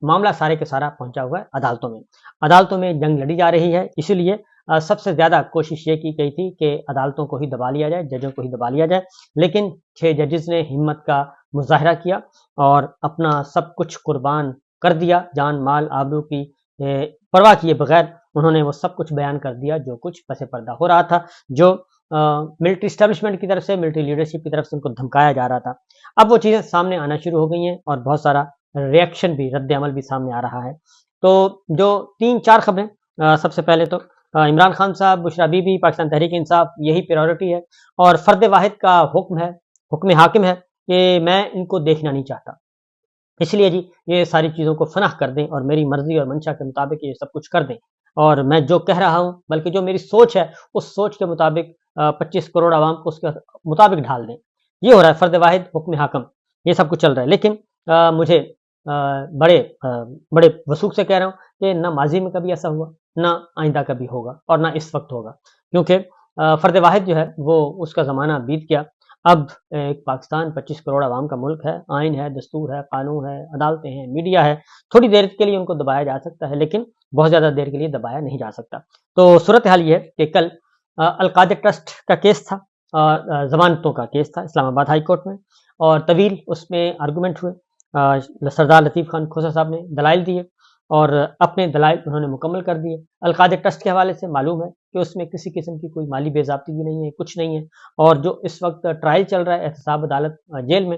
معاملہ سارے کے سارا پہنچا ہوا ہے عدالتوں میں جنگ لڑی جا رہی ہے، اسی لیے سب سے زیادہ کوشش یہ کی گئی تھی کہ عدالتوں کو ہی دبا لیا جائے، ججوں کو ہی دبا لیا جائے، لیکن 6 ججز نے ہمت کا مظاہرہ کیا اور اپنا سب کچھ قربان کر دیا، جان مال آبرو کی پرواہ کیے بغیر انہوں نے وہ سب کچھ بیان کر دیا جو کچھ پس پردہ ہو رہا تھا، جو ملٹری اسٹیبلشمنٹ کی طرف سے، ملٹری لیڈرشپ کی طرف سے ان کو دھمکایا جا رہا تھا۔ اب وہ چیزیں سامنے آنا شروع ہو گئی ہیں اور بہت سارا ریئیکشن بھی، رد عمل بھی سامنے آ رہا ہے۔ تو جو 3-4 خبریں، سب سے پہلے تو عمران خان صاحب، بشرا بی بی، پاکستان تحریک انصاف، یہی پریورٹی ہے اور فرد واحد کا حکم حاکم ہے کہ میں ان کو دیکھنا نہیں چاہتا، اس لیے جی یہ ساری چیزوں کو فنا کر دیں اور میری مرضی اور منشا کے مطابق یہ سب کچھ کر دیں، اور میں جو کہہ رہا ہوں بلکہ جو میری سوچ ہے اس سوچ کے مطابق 25 کروڑ عوام کو اس کے مطابق ڈھال دیں۔ یہ ہو رہا ہے، فرد واحد حکم حاکم، یہ سب کچھ چل رہا ہے۔ لیکن مجھے بڑے وثوق سے کہہ رہا ہوں کہ نہ ماضی میں کبھی ایسا ہوا، نہ آئندہ کبھی ہوگا اور نہ اس وقت ہوگا، کیونکہ فرد واحد جو ہے وہ اس کا زمانہ بیت گیا۔ اب ایک پاکستان 25 کروڑ عوام کا ملک ہے، آئین ہے، دستور ہے، قانون ہے، عدالتیں ہیں، میڈیا ہے، تھوڑی دیر کے لیے ان کو دبایا جا سکتا ہے لیکن بہت زیادہ دیر کے لیے دبایا نہیں جا سکتا۔ تو صورتحال یہ ہے کہ کل القادر ٹرسٹ کا کیس تھا، ضمانتوں کا کیس تھا اسلام آباد ہائی کورٹ میں، اور طویل اس میں آرگومنٹ ہوئے، سردار لطیف خان کھوسہ صاحب نے دلائل دیے اور اپنے دلائل انہوں نے مکمل کر دیے۔ القادر ٹرسٹ کے حوالے سے معلوم ہے کہ اس میں کسی قسم کی کوئی مالی بے ضابطگی نہیں ہے، کچھ نہیں ہے، اور جو اس وقت ٹرائل چل رہا ہے احتساب عدالت جیل میں،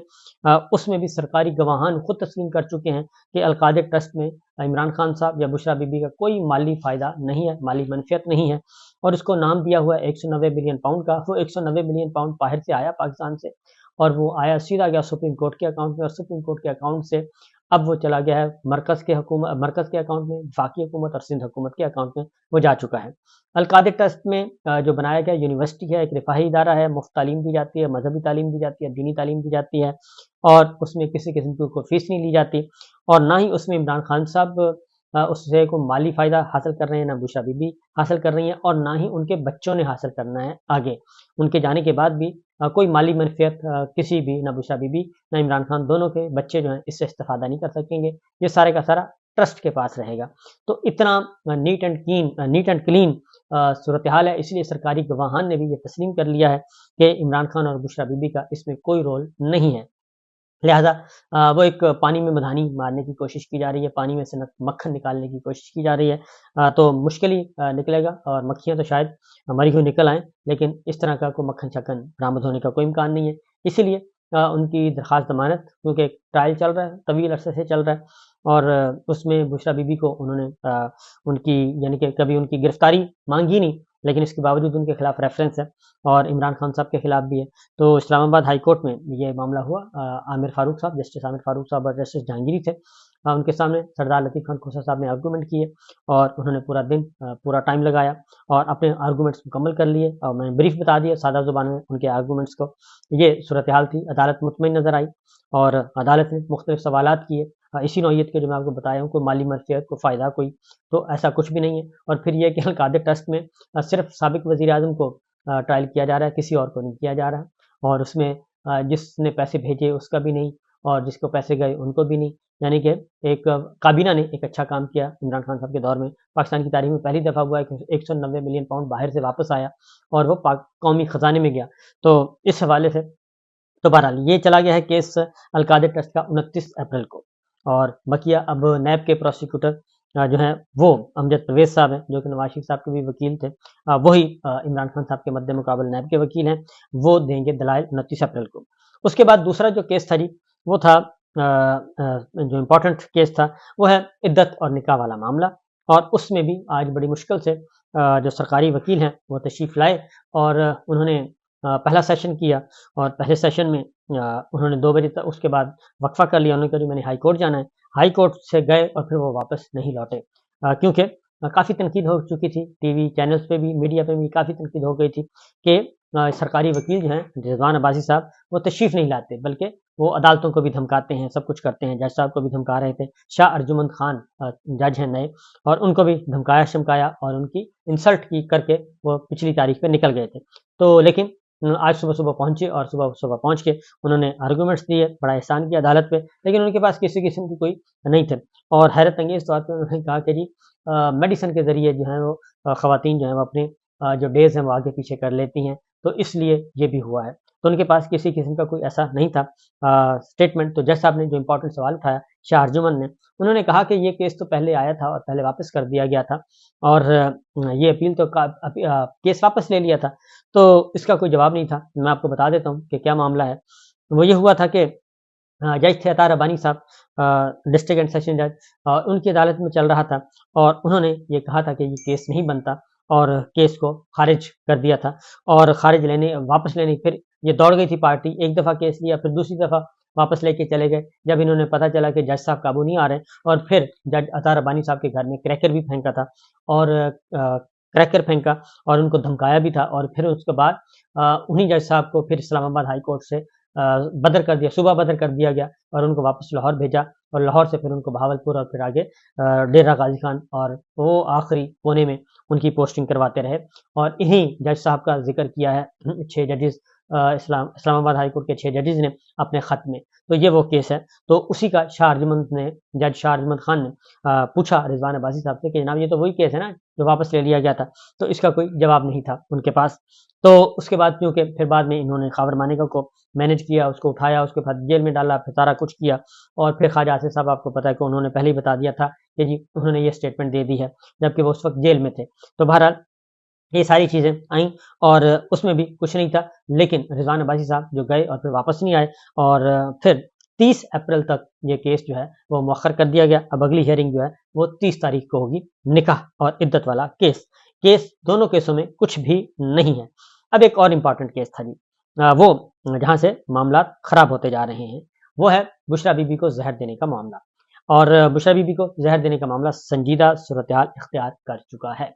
اس میں بھی سرکاری گواہان خود تسلیم کر چکے ہیں کہ القادر ٹرسٹ میں عمران خان صاحب یا بشرا بی بی کا کوئی مالی فائدہ نہیں ہے، مالی منفیت نہیں ہے، اور اس کو نام دیا ہوا ہے 190 ملین پاؤنڈ کا۔ وہ 190 ملین پاؤنڈ باہر سے آیا پاکستان سے، اور وہ آیا سیدھا گیا سپریم کورٹ کے اکاؤنٹ میں، اور سپریم کورٹ کے اکاؤنٹ سے اب وہ چلا گیا ہے مرکز کے اکاؤنٹ میں، وفاقی حکومت اور سندھ حکومت کے اکاؤنٹ میں وہ جا چکا ہے۔ القادر ٹرسٹ میں جو بنایا گیا یونیورسٹی ہے، ایک رفاہی ادارہ ہے، مفت تعلیم دی جاتی ہے، مذہبی تعلیم دی جاتی ہے، دینی تعلیم دی جاتی ہے، اور اس میں کسی قسم کی کوئی فیس نہیں لی جاتی، اور نہ ہی اس میں عمران خان صاحب اس سے کوئی مالی فائدہ حاصل کر رہے ہیں، نہ بشرا بی بی حاصل کر رہی ہیں، اور نہ ہی ان کے بچوں نے حاصل کرنا ہے آگے۔ ان کے جانے کے بعد بھی کوئی مالی منفیت کسی بھی، نہ بشرا بی بی نہ عمران خان، دونوں کے بچے جو ہیں اس سے استفادہ نہیں کر سکیں گے، یہ سارے کا سارا ٹرسٹ کے پاس رہے گا۔ تو اتنا نیٹ اینڈ کلین صورتحال ہے، اس لیے سرکاری گواہان نے بھی یہ تسلیم کر لیا ہے کہ عمران خان اور بشرا بی بی کا اس میں کوئی رول نہیں ہے، لہذا وہ ایک پانی میں مدھانی مارنے کی کوشش کی جا رہی ہے، پانی میں سے مکھن نکالنے کی کوشش کی جا رہی ہے، تو مشکل ہی نکلے گا، اور مکھیاں تو شاید مری ہوئی نکل آئیں، لیکن اس طرح کا کوئی مکھن شکن برآمد ہونے کا کوئی امکان نہیں ہے۔ اسی لیے ان کی درخواست ضمانت، کیونکہ ایک ٹرائل چل رہا ہے، طویل عرصے سے چل رہا ہے، اور اس میں بشرا بی بی کو انہوں نے ان کی یعنی کہ کبھی ان کی گرفتاری مانگی نہیں، لیکن اس کے باوجود ان کے خلاف ریفرنس ہے، اور عمران خان صاحب کے خلاف بھی ہے۔ تو اسلام آباد ہائی کورٹ میں یہ معاملہ ہوا، عامر فاروق صاحب، جسٹس عامر فاروق صاحب اور جسٹس جہانگیری تھے، ان کے سامنے سردار لطیف خان کھوسہ صاحب نے آرگومنٹ کیے، اور انہوں نے پورا دن پورا ٹائم لگایا اور اپنے آرگومنٹس مکمل کر لیے، اور میں نے بریف بتا دیا سادہ زبان میں ان کے آرگومنٹس کو۔ یہ صورتحال تھی، عدالت مطمئن نظر آئی، اور عدالت نے مختلف سوالات کیے اسی نوعیت کے جو میں آپ کو بتایا ہوں، کوئی مالی منفیت، کوئی فائدہ، کوئی تو ایسا کچھ بھی نہیں ہے۔ اور پھر یہ کہ القادر ٹرسٹ میں صرف سابق وزیر اعظم کو ٹرائل کیا جا رہا ہے، کسی اور کو نہیں کیا جا رہا، اور اس میں جس نے پیسے بھیجے اس کا بھی نہیں، اور جس کو پیسے گئے ان کو بھی نہیں، یعنی کہ ایک کابینہ نے ایک اچھا کام کیا عمران خان صاحب کے دور میں۔ پاکستان کی تاریخ میں پہلی دفعہ ہوا ہے کہ 190 ملین پاؤنڈ باہر سے واپس آیا اور وہ قومی خزانے میں گیا۔ تو اس حوالے سے تو بہرحال یہ چلا گیا ہے کیس القادر ٹرسٹ کا 29 اپریل کو، اور بقیہ اب نیب کے پروسیکیوٹر جو ہیں وہ امجد پرویز صاحب ہیں، جو کہ نواز شریف صاحب کے بھی وکیل تھے، وہی عمران خان صاحب کے مد مقابل نیب کے وکیل ہیں، وہ دیں گے دلائل 29 اپریل کو۔ اس کے بعد دوسرا جو کیس تھا جی، وہ تھا جو امپورٹنٹ کیس تھا وہ ہے عدت اور نکاح والا معاملہ، اور اس میں بھی آج بڑی مشکل سے جو سرکاری وکیل ہیں وہ تشریف لائے، اور انہوں نے پہلا سیشن کیا، اور پہلے سیشن میں انہوں نے 2 بجے تک اس کے بعد وقفہ کر لیا، انہوں نے کہا میں نے ہائی کورٹ جانا ہے، ہائی کورٹ سے گئے اور پھر وہ واپس نہیں لوٹے، کیونکہ کافی تنقید ہو چکی تھی، ٹی وی چینلز پہ بھی، میڈیا پہ بھی کافی تنقید ہو گئی تھی کہ سرکاری وکیل جو ہیں رضوان عباسی صاحب وہ تشریف نہیں لاتے، بلکہ وہ عدالتوں کو بھی دھمکاتے ہیں، سب کچھ کرتے ہیں، جج صاحب کو بھی دھمکا رہے تھے، شاہ ارجمند خان جج ہیں نئے، اور ان کو بھی دھمکایا شمکایا اور ان کی انسلٹ کی کر کے وہ پچھلی تاریخ پہ نکل گئے تھے۔ تو لیکن آج صبح صبح پہنچے اور صبح صبح پہنچ کے انہوں نے آرگومنٹس دیے، بڑا احسان کیا عدالت پہ، لیکن ان کے پاس کسی قسم کی کوئی نہیں تھے، اور حیرت انگیز طور پہ انہوں نے کہا کہ جی میڈیسن کے ذریعے جو ہیں وہ خواتین جو ہیں وہ اپنے جو ڈیز ہیں وہ آگے پیچھے کر لیتی ہیں، تو اس لیے یہ بھی ہوا ہے۔ تو ان کے پاس کسی قسم کا کوئی ایسا نہیں تھا اسٹیٹمنٹ۔ تو جج صاحب نے جو امپورٹنٹ سوال اٹھایا شاہ ارجمن نے، انہوں نے کہا کہ یہ کیس تو پہلے آیا تھا اور پہلے واپس کر دیا گیا تھا، اور یہ اپیل تو کیس واپس لے لیا تھا، تو اس کا کوئی جواب نہیں تھا۔ میں آپ کو بتا دیتا ہوں کہ کیا معاملہ ہے۔ وہ یہ ہوا تھا کہ جج تھے عطا ربانی صاحب، ڈسٹرکٹ اینڈ سیشن جج، ان کی عدالت میں چل رہا تھا، اور انہوں نے یہ کہا تھا کہ یہ کیس نہیں بنتا، اور کیس کو خارج کر دیا تھا، اور خارج لینے واپس لینے پھر یہ دوڑ گئی تھی پارٹی، ایک دفعہ کیس لیا، پھر دوسری دفعہ واپس لے کے چلے گئے جب انہوں نے پتہ چلا کہ جج صاحب قابو نہیں آ رہے، اور پھر جج عطا ربانی صاحب کے گھر میں کریکر بھی پھینکا تھا، اور کریکر پھینکا اور ان کو دھمکایا بھی تھا، اور پھر اس کے بعد انہی جج صاحب کو پھر اسلام آباد ہائی کورٹ سے بدر کر دیا، صوبہ بدر کر دیا گیا، اور ان کو واپس لاہور بھیجا، اور لاہور سے پھر ان کو بہاولپور اور پھر آگے ڈیرہ غازی خان، اور وہ آخری کونے میں ان کی پوسٹنگ کرواتے رہے۔ اور انہی جج صاحب کا ذکر کیا ہے 6 ججز، اسلام آباد ہائی کورٹ کے 6 ججز نے اپنے خط میں۔ تو یہ وہ کیس ہے، تو اسی کا شاہ ارجمند نے، جج شاہ ارجمند خان نے پوچھا رضوان عباسی صاحب سے کہ جناب یہ تو وہی کیس ہے نا جو واپس لے لیا گیا تھا، تو اس کا کوئی جواب نہیں تھا ان کے پاس۔ تو اس کے بعد کیونکہ پھر بعد میں انہوں نے خاور مانیکا کو مینیج کیا، اس کو اٹھایا، اس کے بعد جیل میں ڈالا، پھر سارا کچھ کیا، اور پھر خواجہ آصف صاحب آپ کو پتا ہے کہ انہوں نے پہلے ہی بتا دیا تھا کہ جی انہوں نے یہ اسٹیٹمنٹ دے دی ہے، جبکہ وہ اس وقت جیل میں تھے۔ تو بہرحال یہ ساری چیزیں آئیں، اور اس میں بھی کچھ نہیں تھا، لیکن رضوان عباسی صاحب جو گئے اور پھر واپس نہیں آئے، اور پھر 30 اپریل تک یہ کیس جو ہے وہ مؤخر کر دیا گیا۔ اب اگلی ہیئرنگ جو ہے وہ 30 تاریخ کو ہوگی، نکاح اور عدت والا کیس دونوں کیسوں میں کچھ بھی نہیں ہے۔ اب ایک اور امپورٹنٹ کیس تھا جی، وہ جہاں سے معاملات خراب ہوتے جا رہے ہیں، وہ ہے بشرا بی بی کو زہر دینے کا معاملہ، اور بشرا بی بی کو زہر دینے کا معاملہ سنجیدہ صورتحال اختیار کر چکا ہے،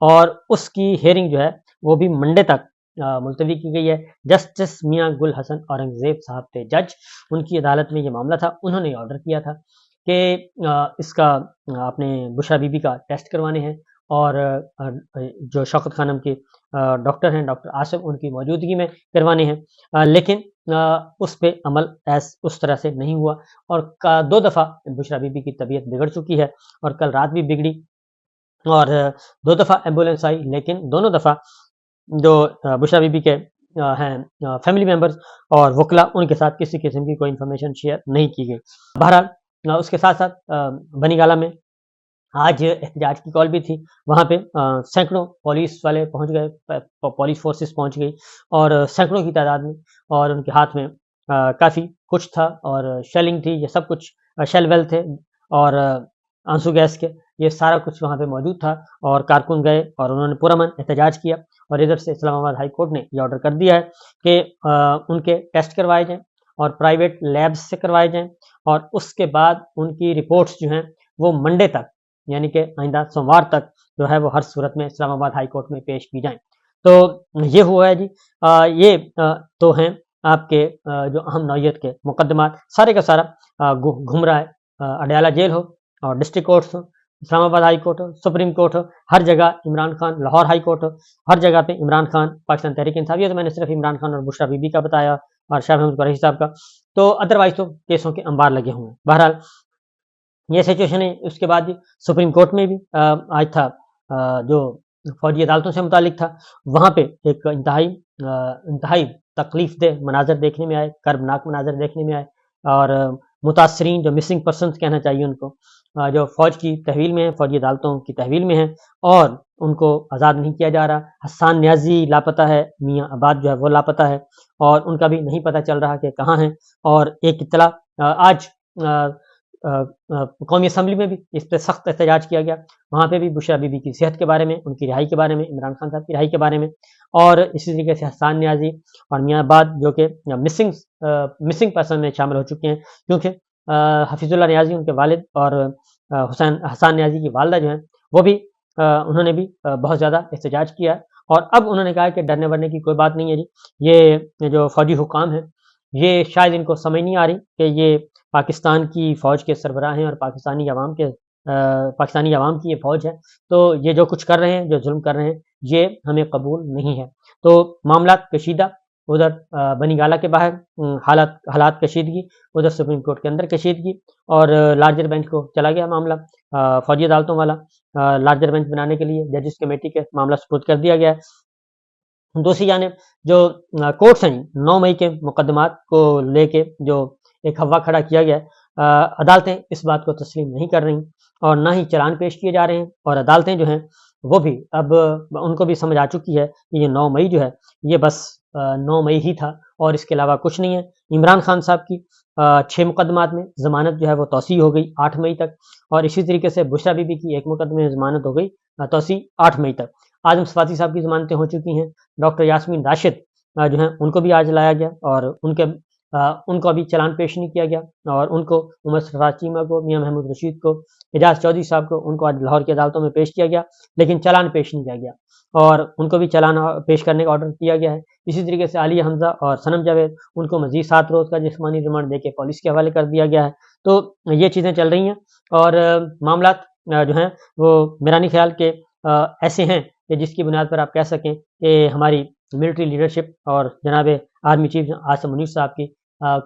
اور اس کی ہیئرنگ جو ہے وہ بھی منڈے تک ملتوی کی گئی ہے۔ جسٹس میاں گل حسن اورنگزیب صاحب تھے جج، ان کی عدالت میں یہ معاملہ تھا، انہوں نے آرڈر کیا تھا کہ اس کا آپ نے بشرا بی بی کا ٹیسٹ کروانے ہیں، اور جو شوکت خانم کے ڈاکٹر ہیں ڈاکٹر آصف، ان کی موجودگی میں کروانے ہیں، لیکن اس پہ عمل اس طرح سے نہیں ہوا، اور 2 دفعہ بشرا بی بی کی طبیعت بگڑ چکی ہے، اور کل رات بھی بگڑی، اور 2 دفعہ ایمبولینس آئی، لیکن دونوں دفعہ جو بشرا بی بی کے ہیں فیملی ممبرز اور وکلا، ان کے ساتھ کسی قسم کی کوئی انفارمیشن شیئر نہیں کی گئی۔ بہرحال اس کے ساتھ ساتھ بنی گالہ میں آج احتجاج کی کال بھی تھی، وہاں پہ سینکڑوں پولیس والے پہنچ گئے، پولیس فورسز پہنچ گئی، اور سینکڑوں کی تعداد میں، اور ان کے ہاتھ میں کافی کچھ تھا، اور شیلنگ تھی، یہ سب کچھ شیل ویل تھے، اور آنسو گیس کے، یہ سارا کچھ وہاں پہ موجود تھا، اور کارکن گئے اور انہوں نے پرامن احتجاج کیا، اور ادھر سے اسلام آباد ہائی کورٹ نے یہ آرڈر کر دیا ہے کہ ان کے ٹیسٹ کروائے جائیں، اور پرائیویٹ لیبس سے کروائے جائیں، اور اس کے بعد ان کی رپورٹس جو ہیں وہ منڈے تک، یعنی کہ آئندہ سوموار تک جو ہے وہ ہر صورت میں اسلام آباد ہائی کورٹ میں پیش کی جائیں۔ تو یہ ہوا ہے جی، یہ تو ہیں آپ کے جو اہم نوعیت کے مقدمات، سارے کا سارا گھوم رہا ہے، اڈیالہ جیل ہو، اور ڈسٹرکٹ کورٹس ہو، اسلام آباد ہائی کورٹ ہو، سپریم کورٹ ہو، ہر جگہ عمران خان، لاہور ہائی کورٹ ہو، ہر جگہ پہ عمران خان، پاکستان تحریک انصاف۔ یہ تو میں نے صرف عمران خان اور بشرا بی بی کا بتایا، اور شاہ محمود قریشی صاحب کا، تو ادروائز تو کیسوں کے انبار لگے ہوئے ہیں۔ بہرحال یہ سچویشن ہے۔ اس کے بعد سپریم کورٹ میں بھی آج تھا جو فوجی عدالتوں سے متعلق تھا، وہاں پہ ایک انتہائی تکلیف دہ مناظر دیکھنے میں آئے، کربناک مناظر دیکھنے میں آئے، اور متاثرین جو مسنگ پرسنس کہنا چاہیے ان کو، جو فوج کی تحویل میں ہیں، فوجی عدالتوں کی تحویل میں ہیں، اور ان کو آزاد نہیں کیا جا رہا۔ حسان نیازی لاپتہ ہے، میاں عباد جو ہے وہ لاپتہ ہے، اور ان کا بھی نہیں پتہ چل رہا کہ کہاں ہیں۔ اور ایک اطلاع آج قومی اسمبلی میں بھی اس پہ سخت احتجاج کیا گیا، وہاں پہ بھی بشرا بی بی کی صحت کے بارے میں، ان کی رہائی کے بارے میں، عمران خان صاحب کی رہائی کے بارے میں، اور اسی طریقے سے حسان نیازی اور میاں عباد جو کہ مسنگ پرسن میں شامل ہو چکے ہیں، کیونکہ حفیظ اللہ نیازی ان کے والد، اور حسان نیازی کی والدہ جو ہیں وہ بھی انہوں نے بھی بہت زیادہ احتجاج کیا، اور اب انہوں نے کہا کہ ڈرنے ورنے کی کوئی بات نہیں ہے جی، یہ جو فوجی حکام ہیں یہ شاید ان کو سمجھ نہیں آ رہی کہ یہ پاکستان کی فوج کے سربراہ ہیں، اور پاکستانی عوام کی یہ فوج ہے، تو یہ جو کچھ کر رہے ہیں، جو ظلم کر رہے ہیں، یہ ہمیں قبول نہیں ہے۔ تو معاملات کشیدہ ادھر بنی گالہ کے باہر حالات کشیدگی، ادھر سپریم کورٹ کے اندر کشیدگی، اور لارجر بینچ کو چلا گیا معاملہ، فوجی عدالتوں والا لارجر بینچ بنانے کے لیے ججز کمیٹی کے معاملہ سپرد کر دیا گیا ہے۔ دوسری جانب جو کورٹس ہیں 9 مئی کے مقدمات کو لے کے جو ایک ہوا کھڑا کیا گیا ہے، عدالتیں اس بات کو تسلیم نہیں کر رہی اور نہ ہی چلان پیش کیے جا رہے ہیں، اور عدالتیں جو ہیں وہ بھی اب ان کو بھی سمجھ آ چکی ہے کہ یہ 9 مئی جو ہے یہ بس 9 مئی ہی تھا اور اس کے علاوہ کچھ نہیں ہے۔ عمران خان صاحب کی 6 مقدمات میں ضمانت جو ہے وہ توسیع ہو گئی 8 مئی تک، اور اسی طریقے سے بشرا بی بی کی 1 مقدمے میں ضمانت ہو گئی توسیع 8 مئی تک۔ اعظم صفاتی صاحب کی ضمانتیں ہو چکی ہیں، ڈاکٹر یاسمین راشد جو ہیں ان کو بھی آج لایا گیا اور ان کو ابھی چلان پیش نہیں کیا گیا، اور ان کو عمر سرفراز چیمہ کو، میاں محمود رشید کو، اعجاز چودھری صاحب کو، ان کو آج لاہور کی عدالتوں میں پیش کیا گیا، لیکن چلان پیش نہیں کیا گیا اور ان کو بھی چلان پیش کرنے کا آرڈر کیا گیا ہے۔ اسی طریقے سے عالیہ حمزہ اور صنم جاوید، ان کو مزید 7 روز کا جسمانی ریمانڈ دے کے پولیس کے حوالے کر دیا گیا ہے۔ تو یہ چیزیں چل رہی ہیں اور معاملات جو ہیں وہ میرا نہیں خیال کہ ایسے ہیں کہ جس کی بنیاد پر آپ کہہ سکیں کہ ہماری ملٹری لیڈرشپ اور جناب آرمی چیف عاصم منیر صاحب کی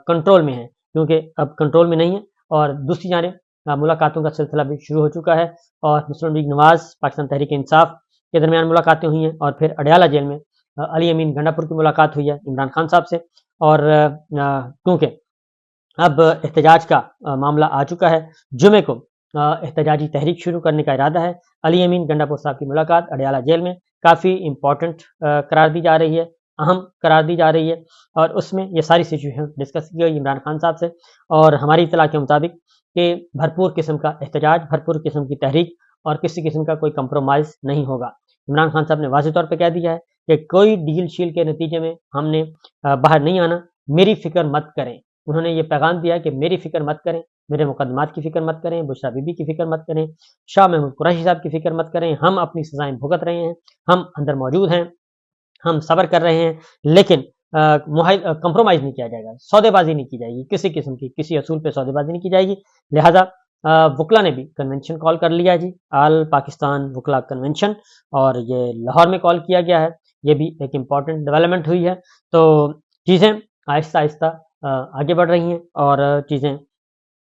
کنٹرول میں ہے، کیونکہ اب کنٹرول میں نہیں ہے۔ اور دوسری جانب ملاقاتوں کا سلسلہ بھی شروع ہو چکا ہے اور مسلم لیگ نواز، پاکستان تحریک انصاف کے درمیان ملاقاتیں ہوئی ہیں، اور پھر اڈیالہ جیل میں علی امین گنڈا پور کی ملاقات ہوئی ہے عمران خان صاحب سے، اور کیونکہ اب احتجاج کا معاملہ آ چکا ہے، جمعے کو احتجاجی تحریک شروع کرنے کا ارادہ ہے۔ علی امین گنڈا پور صاحب کی ملاقات اڈیالہ جیل میں کافی امپورٹنٹ قرار دی جا رہی ہے، اہم قرار دی جا رہی ہے، اور اس میں یہ ساری سچویشن ڈسکس کی گئی عمران خان صاحب سے، اور ہماری اطلاع کے مطابق کہ بھرپور قسم کا احتجاج، بھرپور قسم کی تحریک اور کسی قسم کا کوئی کمپرومائز نہیں ہوگا۔ عمران خان صاحب نے واضح طور پہ کہہ دیا ہے کہ کوئی ڈیل شیل کے نتیجے میں ہم نے باہر نہیں آنا، میری فکر مت کریں۔ انہوں نے یہ پیغام دیا کہ میری فکر مت کریں، میرے مقدمات کی فکر مت کریں، بشرا بی بی کی فکر مت کریں، شاہ محمود قریشی صاحب کی فکر مت کریں، ہم اپنی سزائیں بھگت رہے ہیں، ہم اندر موجود ہیں، ہم صبر کر رہے ہیں، لیکن کمپرومائز نہیں کیا جائے گا، سودے بازی نہیں کی جائے گی، کسی قسم کی کسی اصول پہ سودے بازی نہیں کی جائے گی۔ لہٰذا وکلا نے بھی کنونشن کال کر لیا جی، آل پاکستان وکلا کنونشن، اور یہ لاہور میں کال کیا گیا ہے، یہ بھی ایک امپورٹنٹ ڈیولپمنٹ ہوئی ہے۔ تو چیزیں آہستہ آہستہ آگے بڑھ رہی ہیں اور چیزیں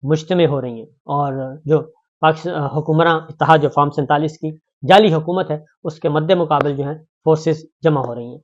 مجتمع ہو رہی ہیں، اور جو حکمراں اتحاد جو فارم 47 کی جعلی حکومت ہے اس کے مد مقابل جو ہے فورسز جمع ہو رہی ہیں۔